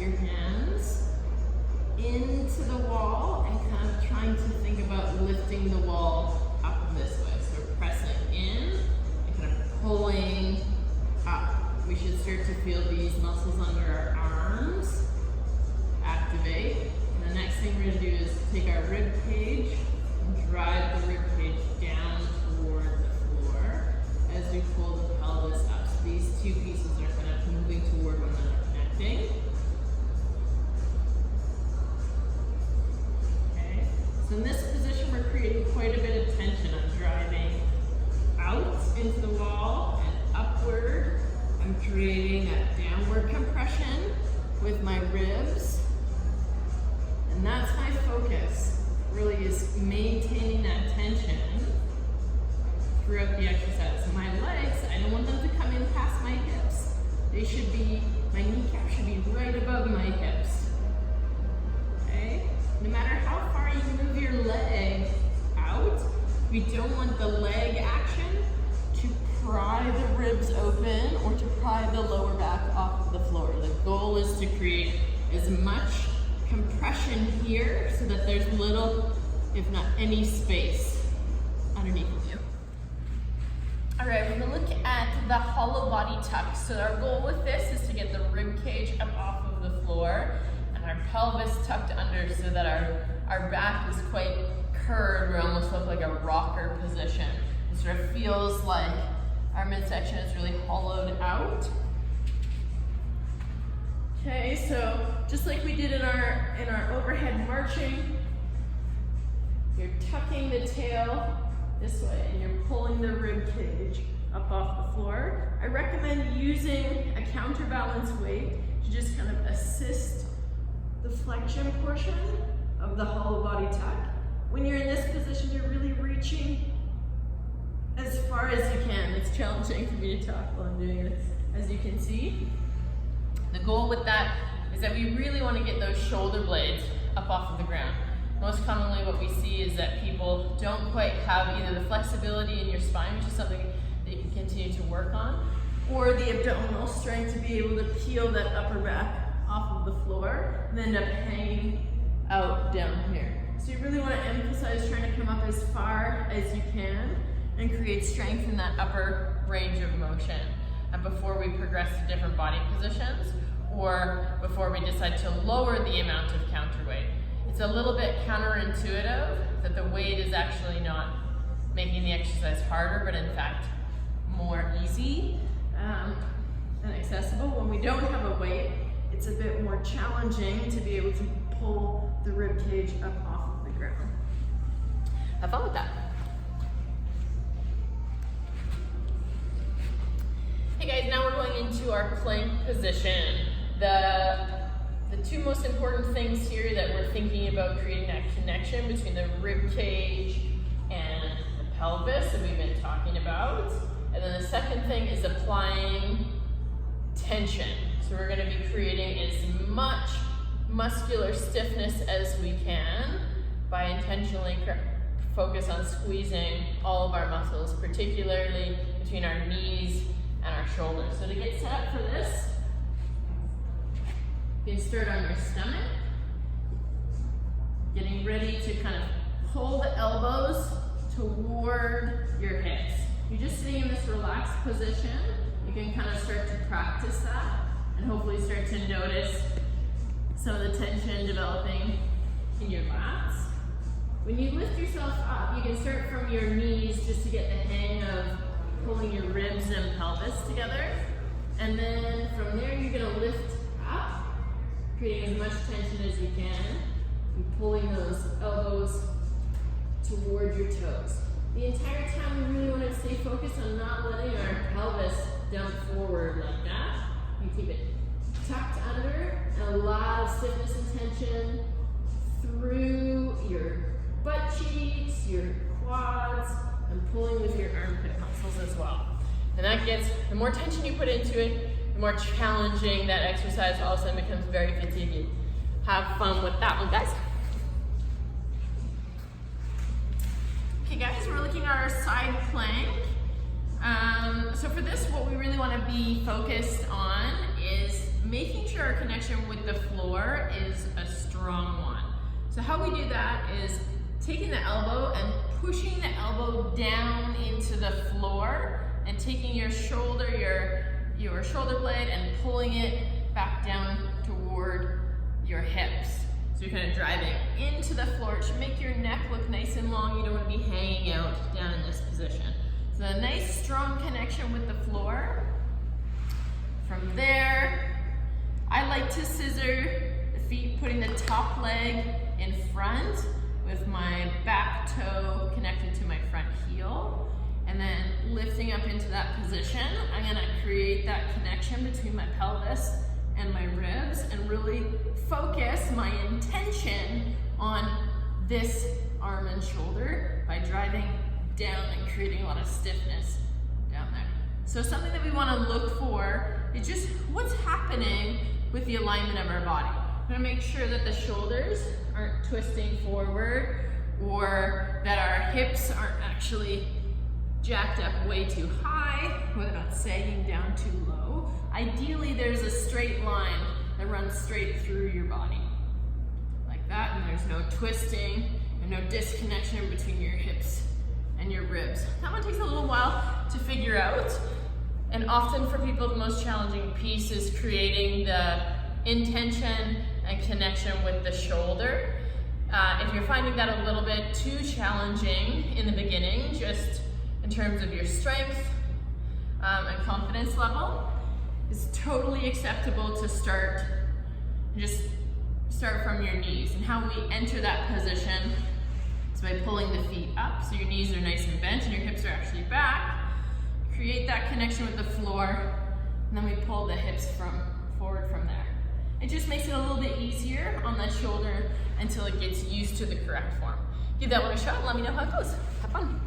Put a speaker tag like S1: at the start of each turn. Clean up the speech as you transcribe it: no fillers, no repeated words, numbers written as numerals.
S1: your hands into the wall and kind of trying to think about lifting the wall up this way. So we're pressing in and kind of pulling up. We should start to feel these muscles under our arms activate. And the next thing we're going to do is take our rib cage and drive the rib cage down toward the floor as we pull the pelvis up. So these two pieces are kind of moving toward one another, connecting. Okay. So in this position, we're creating quite a bit of tension. I'm driving out into the wall and upward. I'm creating that downward compression with my ribs. And that's my focus, really, is maintaining that tension throughout the exercise. So my legs, I don't want them to come in past my hips. They should be, my kneecap should be right above my hips. Okay? No matter how far you move your leg out, we don't want the leg action to pry the ribs open or to pry the lower back off of the floor. The goal is to create as much compression here so that there's little, if not any, space underneath of you. All right, we're gonna look at the hollow body tuck. So our goal with this is to get the rib cage up off of the floor and our pelvis tucked under so that our back is quite curved. We almost look like a rocker position. It sort of feels like our midsection is really hollowed out. Okay, so just like we did in our overhead marching, you're tucking the tail this way and you're pulling the rib cage up off the floor. I recommend using a counterbalance weight to just kind of assist the flexion portion of the hollow body tuck. When you're in this position, you're really reaching as far as you can. It's challenging for me to talk while I'm doing this, as you can see. The goal with that is that we really want to get those shoulder blades up off of the ground. Most commonly what we see is that people don't quite have either the flexibility in your spine, which is something that you can continue to work on, or the abdominal strength to be able to peel that upper back off of the floor and end up hanging out down here. So you really want to emphasize trying to come up as far as you can and create strength in that upper range of motion. And before we progress to different body positions, or before we decide to lower the amount of counterweight. It's a little bit counterintuitive that the weight is actually not making the exercise harder, but in fact more easy and accessible. When we don't have a weight, it's a bit more challenging to be able to pull the rib cage up off of the ground. Have fun with that. Hey guys, now we're going into our plank position. The two most important things here that we're thinking about creating that connection between the rib cage and the pelvis that we've been talking about. And then the second thing is applying tension. So we're going to be creating as much muscular stiffness as we can by intentionally focus on squeezing all of our muscles, particularly between our knees and our shoulders. So to get set up for this, you can start on your stomach, getting ready to kind of pull the elbows toward your hips. You're just sitting in this relaxed position. You can kind of start to practice that and hopefully start to notice some of the tension developing in your lats. When you lift yourself up, you can start from your knees just to get the hang of pulling your ribs and pelvis together. And then from there, you're gonna lift up, creating as much tension as you can, and pulling those elbows toward your toes. The entire time, we really want to stay focused on not letting our pelvis dump forward like that. You keep it tucked under, and a lot of stiffness and tension through your butt cheeks, your quads, and pulling with your armpit muscles as well. And that gets, the more tension you put into it, the more challenging that exercise all of a sudden becomes very fatiguing. Have fun with that one, guys. Okay guys, we're looking at our side plank. So for this, what we really want to be focused on is making sure our connection with the floor is a strong one. So how we do that is taking the elbow and pushing the elbow down into the floor and taking your shoulder, your shoulder blade and pulling it back down toward your hips. So you're kind of driving into the floor. It should make your neck look nice and long. You don't want to be hanging out down in this position. So a nice strong connection with the floor. From there, I like to scissor the feet, putting the top leg in front with my back toe connected to my front heel. And then lifting up into that position, I'm gonna create that connection between my pelvis and my ribs and really focus my intention on this arm and shoulder by driving down and creating a lot of stiffness down there. So something that we want to look for is just what's happening with the alignment of our body. We want to make sure that the shoulders aren't twisting forward or that our hips aren't actually jacked up way too high, or they're not sagging down too low. Ideally, there's a straight line that runs straight through your body, like that, and there's no twisting and no disconnection between your hips and your ribs. That one takes a little while to figure out, and often for people, the most challenging piece is creating the intention and connection with the shoulder. If you're finding that a little bit too challenging in the beginning, just in terms of your strength and confidence level, it's totally acceptable to start from your knees. And how we enter that position is by pulling the feet up, so your knees are nice and bent and your hips are actually back. Create that connection with the floor, and then we pull the hips forward from there. It just makes it a little bit easier on that shoulder until it gets used to the correct form. Give that one a shot and let me know how it goes. Have fun.